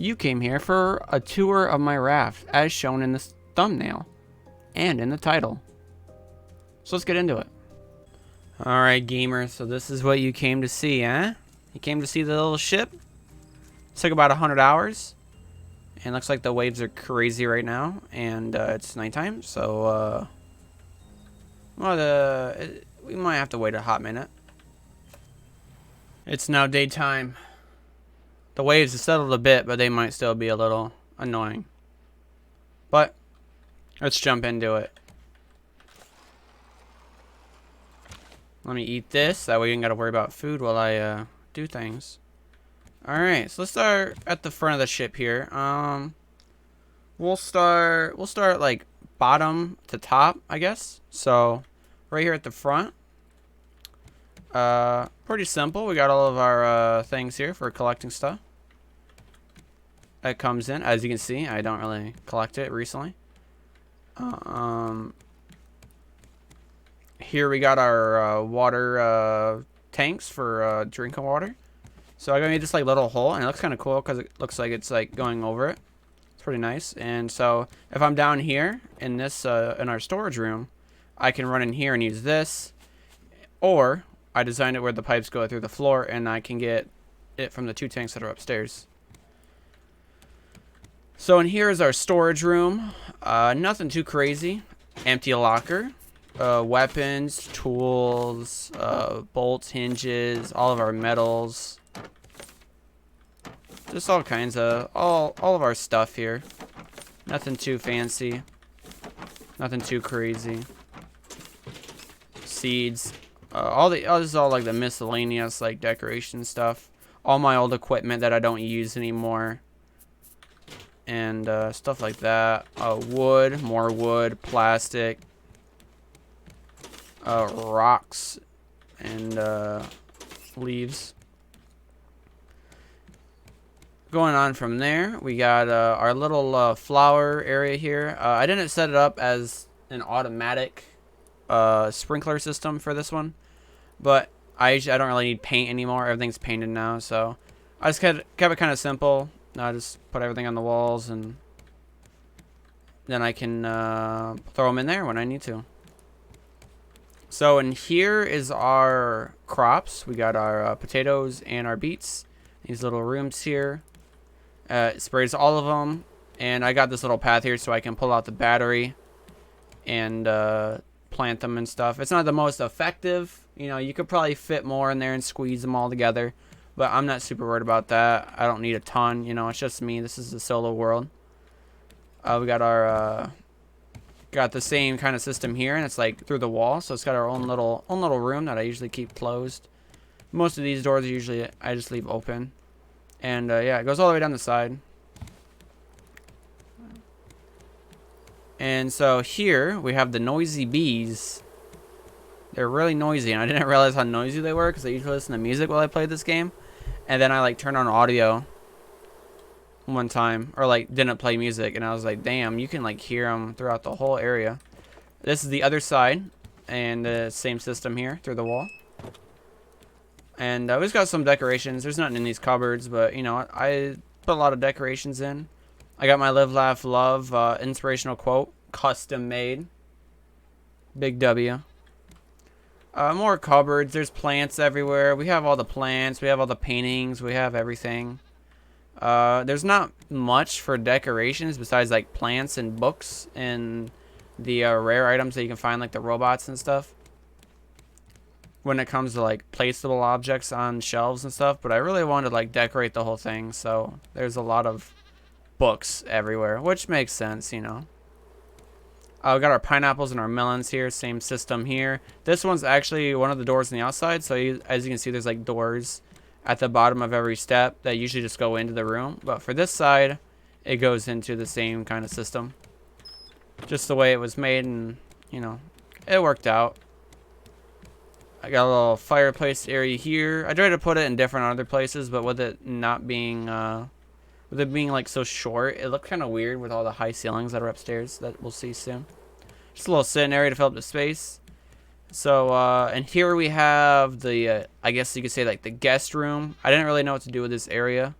You came here for a tour of my raft, as shown in this thumbnail and in the title. So let's get into it. Alright, gamers, so this is what you came to see, eh? You came to see the little ship. It took about 100 hours. And looks like the waves are crazy right now. And it's nighttime, so we might have to wait a hot minute. It's now daytime. The waves have settled a bit, but they might still be a little annoying. But let's jump into it. Let me eat this. That way you ain't got to worry about food while I do things. Alright, so let's start at the front of the ship here. We'll start like bottom to top, I guess. So right here at the front. Pretty simple. We got all of our things here for collecting stuff. That comes in, as you can see. I don't really collect it recently. Here we got our water tanks for drinking water. So I made this like little hole, and it looks kind of cool because it looks like it's like going over it. It's pretty nice. And so if I'm down here in this in our storage room, I can run in here and use this, or I designed it where the pipes go through the floor, and I can get it from the two tanks that are upstairs. So in here is our storage room. Nothing too crazy. Empty locker. Weapons, tools, bolts, hinges, all of our metals. Just all kinds of, all of our stuff here. Nothing too fancy. Nothing too crazy. Seeds. This is all like the miscellaneous like decoration stuff. All my old equipment that I don't use anymore. And stuff like that. Wood, more wood, plastic. Rocks and leaves. Going on from there, we got our little flower area here. I didn't set it up as an automatic sprinkler system for this one, but I don't really need paint anymore. Everything's painted now, so I just kept it kind of simple. I just put everything on the walls, and then I can throw them in there when I need to. So in here is our crops. We got our potatoes and our beets. These little rooms here. It sprays all of them. And I got this little path here so I can pull out the battery and plant them and stuff. It's not the most effective. You know, you could probably fit more in there and squeeze them all together. But I'm not super worried about that. I don't need a ton. You know, it's just me. This is the solo world. We got our... got the same kind of system here, and it's like through the wall, so it's got our own little room that I usually keep closed. Most of these doors usually I just leave open, and yeah, it goes all the way down the side. And so here we have the noisy bees. They're really noisy, and I didn't realize how noisy they were because I usually listen to music while I play this game, and then I like turn on audio one time, or like didn't play music, and I was like, damn, you can like hear them throughout the whole area. This is the other side, and the same system here through the wall. And we just got some decorations. There's nothing in these cupboards, but you know, I put a lot of decorations in. I got my live, laugh, love inspirational quote, custom made. Big W. More cupboards. There's plants everywhere. We have all the plants. We have all the paintings. We have everything. There's not much for decorations besides like plants and books and the rare items that you can find, like the robots and stuff, when it comes to like placeable objects on shelves and stuff. But I really wanted to like decorate the whole thing, so there's a lot of books everywhere, which makes sense, you know. We got our pineapples and our melons here. Same system here. This one's actually one of the doors on the outside, so as you can see, there's like doors at the bottom of every step that usually just go into the room. But for this side, it goes into the same kind of system. Just the way it was made, and, you know, it worked out. I got a little fireplace area here. I tried to put it in different other places, but with it not being, with it being like so short, it looked kind of weird with all the high ceilings that are upstairs that we'll see soon. Just a little sitting area to fill up the space. So, and here we have the, I guess you could say like the guest room. I didn't really know what to do with this area.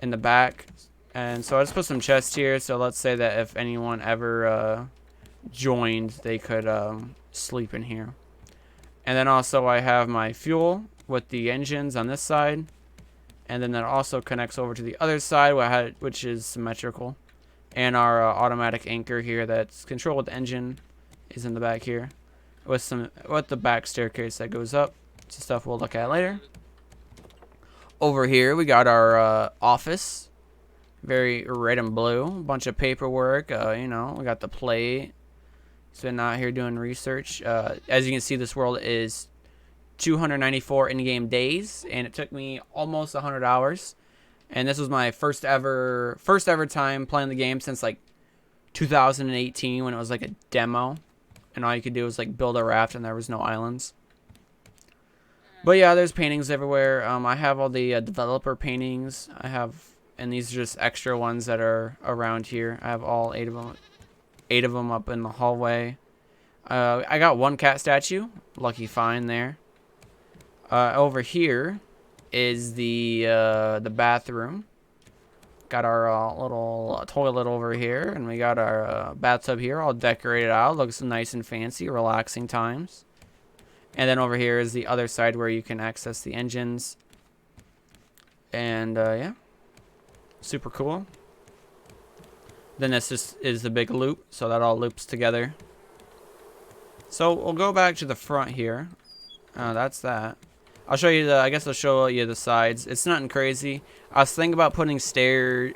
in the back. And so I just put some chests here. So let's say that if anyone ever joined, they could sleep in here. And then also I have my fuel with the engines on this side. And then that also connects over to the other side, which is symmetrical. And our automatic anchor here that's controlled with the engine is in the back here. With the back staircase that goes up. Some stuff we'll look at later. Over here we got our office. Very red and blue. Bunch of paperwork. You know, we got the plate. Been out here doing research. As you can see, this world is 294 in-game days, and it took me almost 100 hours. And this was my first ever time playing the game since like 2018 when it was like a demo, and all you could do was like build a raft and there was no islands. But yeah, there's paintings everywhere. I have all the developer paintings. And these are just extra ones that are around here. I have all 8 of them. 8 of them up in the hallway. I got one cat statue. Lucky find there. Over here is the bathroom. Got our little toilet over here, and we got our bathtub here, all decorated out. Looks nice and fancy, relaxing times. And then over here is the other side where you can access the engines. And yeah, super cool. Then this is the big loop, so that all loops together. So we'll go back to the front here. That's that. I'll show you I guess I'll show you the sides. It's nothing crazy. I was thinking about putting chairs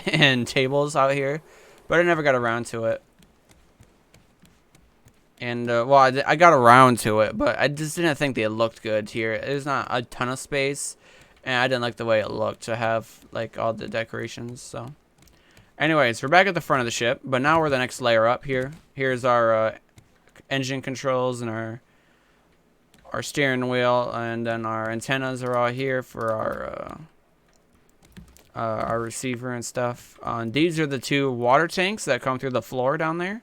and tables out here, but I never got around to it. And well, I got around to it, but I just didn't think they looked good here. There's not a ton of space. And I didn't like the way it looked to have like all the decorations. So anyways, we're back at the front of the ship, but now we're the next layer up here. Here's our engine controls and our steering wheel, and then our antennas are all here for our receiver and stuff. These are the 2 water tanks that come through the floor down there.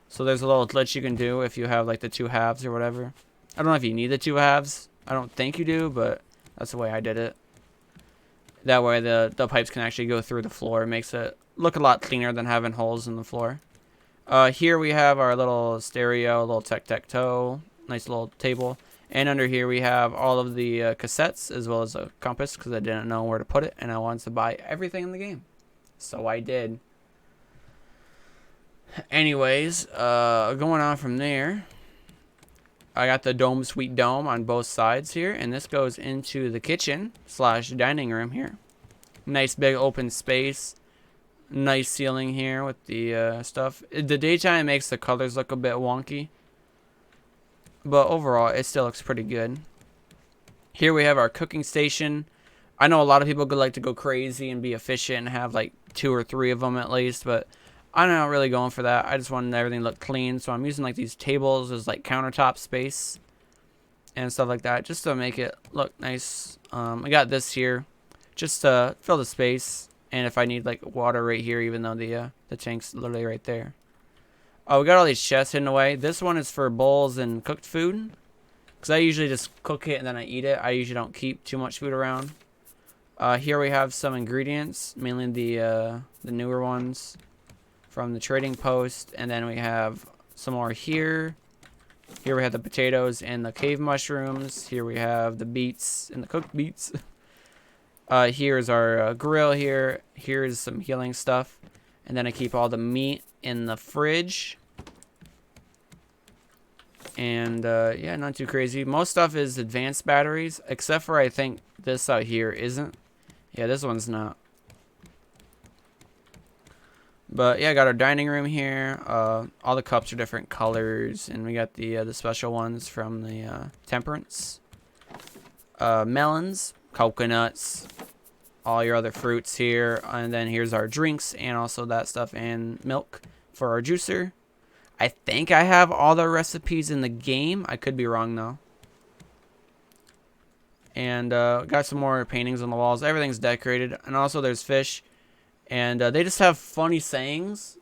So there's a little glitch you can do if you have like the 2 halves or whatever. I don't know if you need the 2 halves. I don't think you do, but that's the way I did it. That way the pipes can actually go through the floor. It makes it look a lot cleaner than having holes in the floor. Here we have our little stereo, little tic-tac-toe, nice little table. And under here we have all of the cassettes as well as a compass because I didn't know where to put it and I wanted to buy everything in the game. So I did. Anyways, going on from there. I got the dome suite dome on both sides here, and this goes into the kitchen / dining room here. Nice big open space. Nice ceiling here with the stuff. The daytime makes the colors look a bit wonky, but overall it still looks pretty good. Here we have our cooking station. I know a lot of people like to go crazy and be efficient and have like 2 or 3 of them at least, but I'm not really going for that. I just wanted everything to look clean, so I'm using like these tables as like countertop space and stuff like that, just to make it look nice. I got this here just to fill the space, and if I need like water right here, even though the tank's literally right there. Oh, we got all these chests hidden away. This one is for bowls and cooked food, because I usually just cook it and then I eat it. I usually don't keep too much food around. Here we have some ingredients, mainly the newer ones from the trading post, and then we have some more here. Here we have the potatoes and the cave mushrooms. Here we have the beets and the cooked beets. Here's our grill here. Here's some healing stuff, and then I keep all the meat in the fridge. And yeah, not too crazy. Most stuff is advanced batteries, except for I think this out here isn't. Yeah, this one's not. But yeah, I got our dining room here. All the cups are different colors, and we got the special ones from the Temperance. Melons, coconuts, all your other fruits here, and then here's our drinks and also that stuff, and milk for our juicer. I think I have all the recipes in the game. I could be wrong though. And got some more paintings on the walls. Everything's decorated, and also there's fish. And they just have funny sayings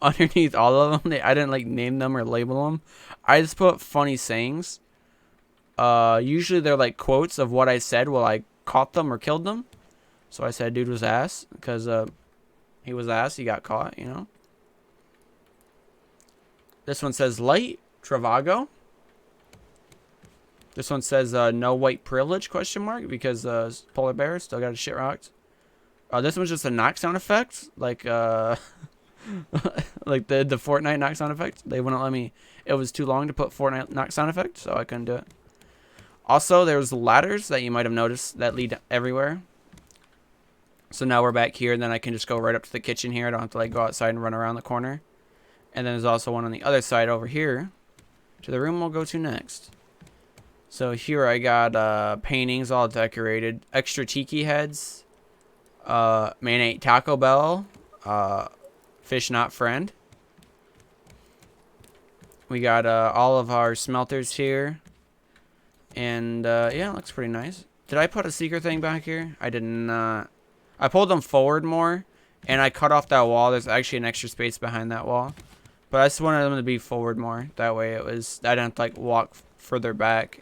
underneath all of them. I didn't like name them or label them. I just put funny sayings. Usually they're like quotes of what I said while I caught them or killed them. So I said dude was ass because he was ass. He got caught, you know. This one says light Travago. This one says no white privilege question mark because polar bear still got his shit rocked. This one's just a knock sound effect, like like the Fortnite knock sound effect. They wouldn't let me. It was too long to put Fortnite knock sound effect, so I couldn't do it. Also, there's ladders that you might have noticed that lead everywhere. So now we're back here, and then I can just go right up to the kitchen here. I don't have to like go outside and run around the corner. And then there's also one on the other side over here to the room we'll go to next. So here I got paintings all decorated, extra tiki heads, man ate Taco Bell, fish not friend. We got all of our smelters here, and yeah, it looks pretty nice. Did I put a secret thing back here? I did not. I pulled them forward more, and I cut off that wall. There's actually an extra space behind that wall, but I just wanted them to be forward more. That way I didn't have to like walk further back.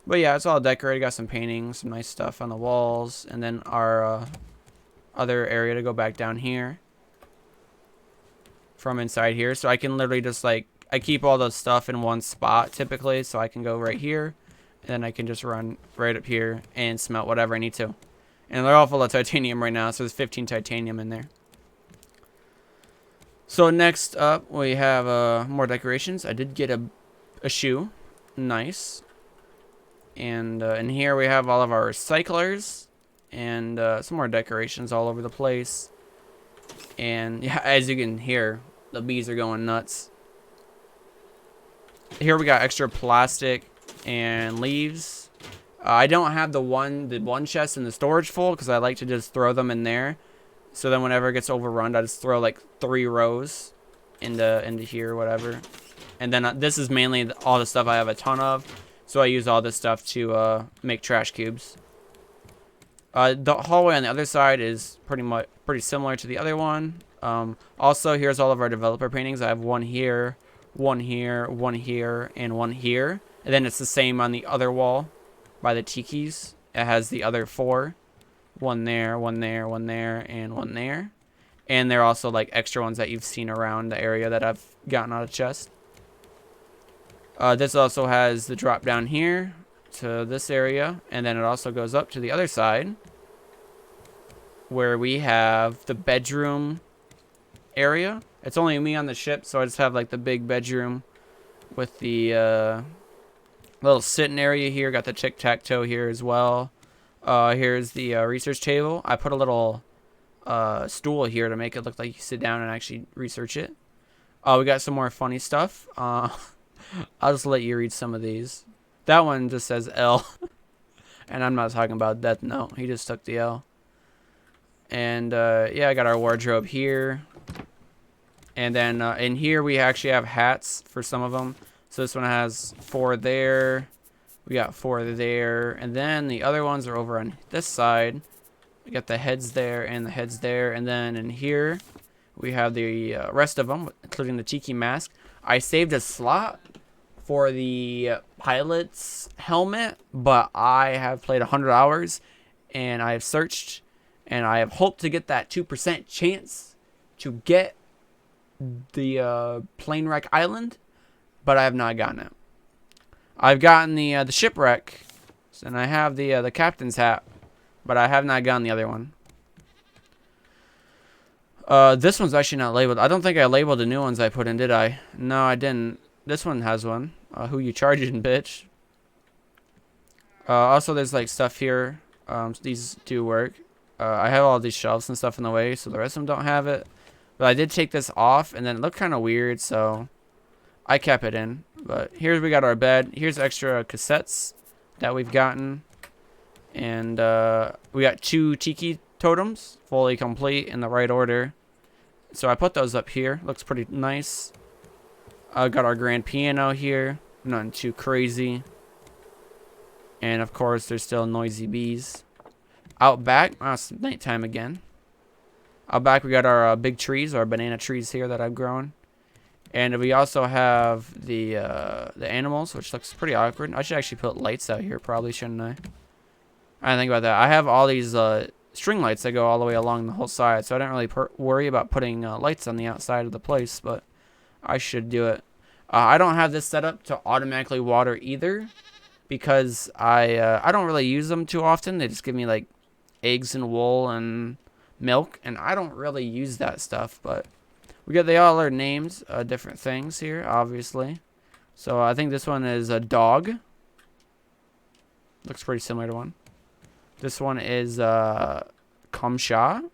But yeah, it's all decorated. Got some paintings, some nice stuff on the walls, and then our other area to go back down here from inside here. So I can literally just like, I keep all the stuff in one spot typically, so I can go right here, and then I can just run right up here and smelt whatever I need to. And they're all full of titanium right now, so there's 15 titanium in there. So next up, we have more decorations. I did get a shoe. Nice. And in here we have all of our recyclers and some more decorations all over the place. And yeah, as you can hear, the bees are going nuts. Here we got extra plastic and leaves. I don't have the one chest in the storage full because I like to just throw them in there. So then whenever it gets overrun, I just throw like 3 rows into here, whatever. And then this is mainly all the stuff I have a ton of. So I use all this stuff to make trash cubes. The hallway on the other side is pretty similar to the other one. Also, here's all of our developer paintings. I have one here, one here, one here, and one here. And then it's the same on the other wall by the tikis. It has the other 4. One there, one there, one there, and one there. And they're also like extra ones that you've seen around the area that I've gotten out of chest. This also has the drop down here to this area, and then it also goes up to the other side where we have the bedroom area. It's only me on the ship, so I just have like the big bedroom with the little sitting area here. Got the tic-tac-toe here as well. Here's the research table. I put a little stool here to make it look like you sit down and actually research it. We got some more funny stuff. I'll just let you read some of these. That one just says L. And I'm not talking about Death Note. He just took the L. And yeah, I got our wardrobe here. And then in here we actually have hats for some of them. So this one has 4 there. We got 4 there. And then the other ones are over on this side. We got the heads there and the heads there. And then in here we have the rest of them, including the tiki mask. I saved a slot for the pilot's helmet, but I have played 100 hours, and I have searched, and I have hoped to get that 2% chance to get the plane wreck island, but I have not gotten it. I've gotten the shipwreck, and I have the captain's hat, but I have not gotten the other one. This one's actually not labeled. I don't think I labeled the new ones I put in, did I? No, I didn't. This one has one. Who you charging, bitch? Also, there's like stuff here. These do work. I have all these shelves and stuff in the way, so the rest of them don't have it. But I did take this off, and then it looked kind of weird, so I kept it in. But here we got our bed. Here's extra cassettes that we've gotten. And we got 2 tiki totems, fully complete in the right order. So I put those up here. Looks pretty nice. Got our grand piano here. Nothing too crazy. And of course, there's still noisy bees. Out back, it's nighttime again. Out back, we got our big trees, our banana trees here that I've grown. And we also have the animals, which looks pretty awkward. I should actually put lights out here, probably, shouldn't I? I didn't think about that. I have all these string lights that go all the way along the whole side, so I didn't really worry about putting lights on the outside of the place, but I should do it. I don't have this set up to automatically water either, because I don't really use them too often. They just give me like eggs and wool and milk, and I don't really use that stuff. But they all are named different things here, obviously. So I think this one is a dog. Looks pretty similar to one. This one is Kamsha,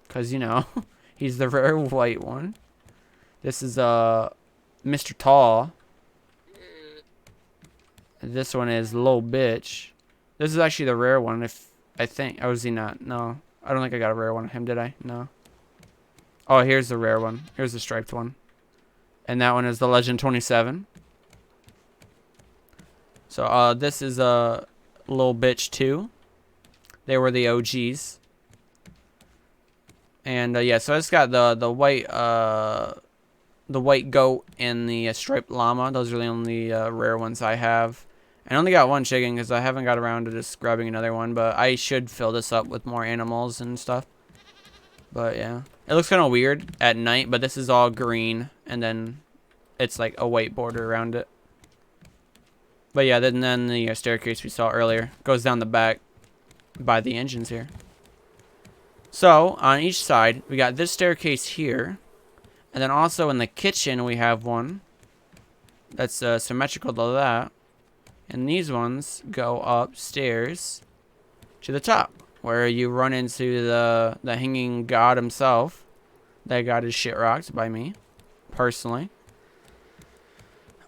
because you know he's the rare white one. This is Mr. Tall. This one is Lil Bitch. This is actually the rare one. If I think, oh, is he not? No, I don't think I got a rare one of him, did I? No. Oh, here's the rare one. Here's the striped one, and that one is the Legend 27. So this is a Lil Bitch 2. They were the OGs. And yeah, so I just got the white goat and the striped llama. Those are the only rare ones I have. I only got one chicken because I haven't got around to just grabbing another one, but I should fill this up with more animals and stuff. But yeah, it looks kind of weird at night, but this is all green, and then it's like a white border around it. But yeah, then the staircase we saw earlier goes down the back by the engines here. So on each side, we got this staircase here, and then also in the kitchen we have one that's symmetrical to that. And these ones go upstairs to the top, where you run into the hanging god himself. That god is shit rocked by me, personally.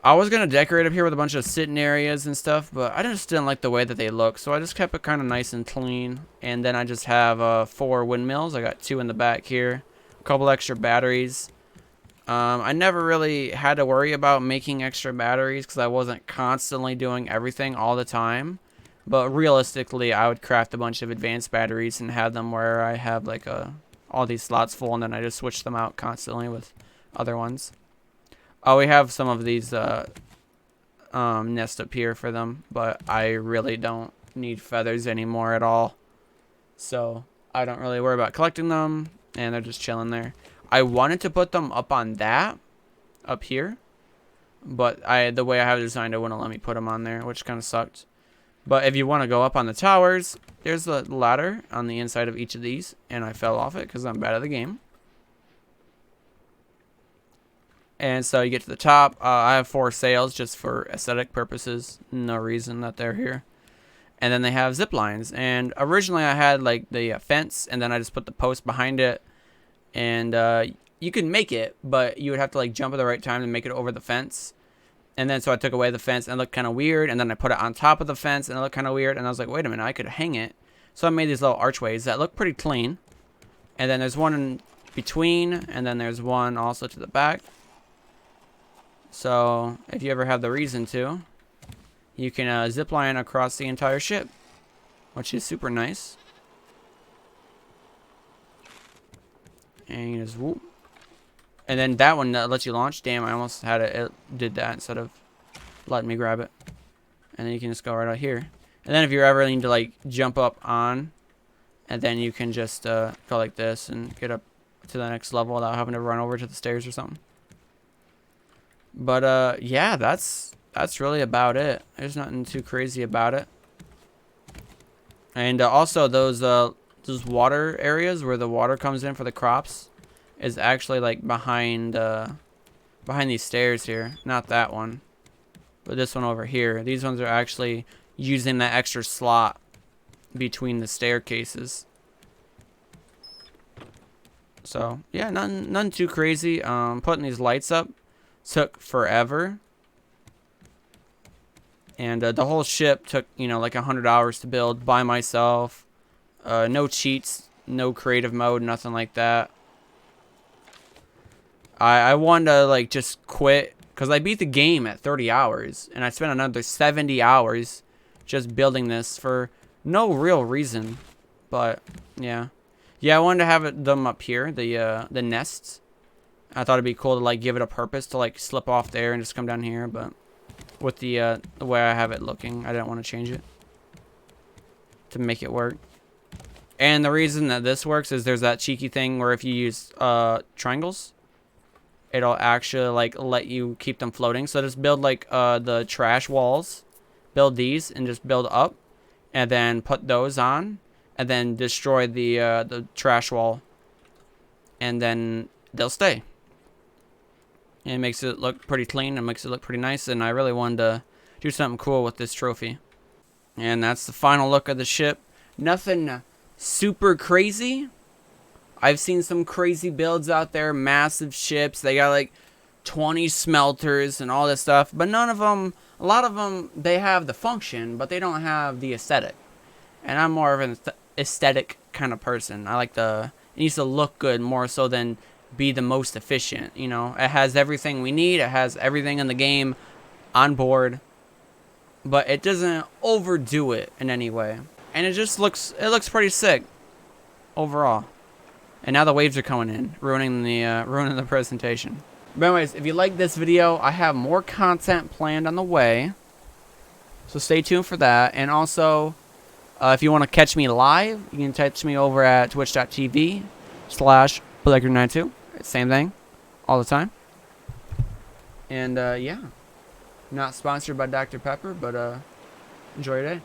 I was going to decorate up here with a bunch of sitting areas and stuff, but I just didn't like the way that they look, so I just kept it kind of nice and clean. And then I just have 4 windmills. I got 2 in the back here, a couple extra batteries. I never really had to worry about making extra batteries because I wasn't constantly doing everything all the time. But realistically, I would craft a bunch of advanced batteries and have them where I have like all these slots full, and then I just switch them out constantly with other ones. Oh, we have some of these nests up here for them, but I really don't need feathers anymore at all. So I don't really worry about collecting them, and they're just chilling there. I wanted to put them up on that, up here, but the way I have it designed, it wouldn't let me put them on there, which kind of sucked. But if you want to go up on the towers, there's the ladder on the inside of each of these, and I fell off it because I'm bad at the game. And so you get to the top. I have 4 sails just for aesthetic purposes. No reason that they're here. And then they have zip lines. And originally I had like the fence, and then I just put the post behind it. And you can make it, but you would have to like jump at the right time to make it over the fence. And then so I took away the fence, and it looked kind of weird. And then I put it on top of the fence, and it looked kind of weird. And I was like, wait a minute, I could hang it. So I made these little archways that look pretty clean. And then there's one in between, and then there's one also to the back. So if you ever have the reason to, you can zip line across the entire ship, which is super nice. And you just whoop. And then that one lets you launch. Damn, I almost had it did that instead of letting me grab it. And then you can just go right out here. And then if you're ever needing to like jump up on, and then you can just go like this and get up to the next level without having to run over to the stairs or something. But yeah, that's really about it. There's nothing too crazy about it. And also those water areas where the water comes in for the crops is actually like behind these stairs here. Not that one, but this one over here. These ones are actually using that extra slot between the staircases. So yeah, nothing too crazy. Putting these lights up took forever, and the whole ship took like 100 hours to build by myself. No cheats, no creative mode, nothing like that. I wanted to like just quit because I beat the game at 30 hours, and I spent another 70 hours just building this for no real reason. But yeah, I wanted to have them up here, the nests. I thought it'd be cool to like give it a purpose to like slip off there and just come down here, but with the way I have it looking, I didn't want to change it to make it work. And the reason that this works is there's that cheeky thing where if you use triangles, it'll actually like let you keep them floating. So just build like the trash walls, build these and just build up, and then put those on, and then destroy the trash wall, and then they'll stay. And it makes it look pretty clean and makes it look pretty nice. And I really wanted to do something cool with this trophy. And that's the final look of the ship. Nothing super crazy. I've seen some crazy builds out there, massive ships. They got like 20 smelters and all this stuff, but none of them, a lot of them, they have the function, but they don't have the aesthetic. And I'm more of an aesthetic kind of person. I like it needs to look good more so than be the most efficient. You know, it has everything we need. It has everything in the game on board, but it doesn't overdo it in any way. And it just looks pretty sick overall. And now the waves are coming in, ruining the presentation. But anyways, if you like this video, I have more content planned on the way, so stay tuned for that. And also, if you want to catch me live, you can catch me over at twitch.tv/Blacker92. Same thing, all the time. And yeah, not sponsored by Dr. Pepper, but enjoy your day.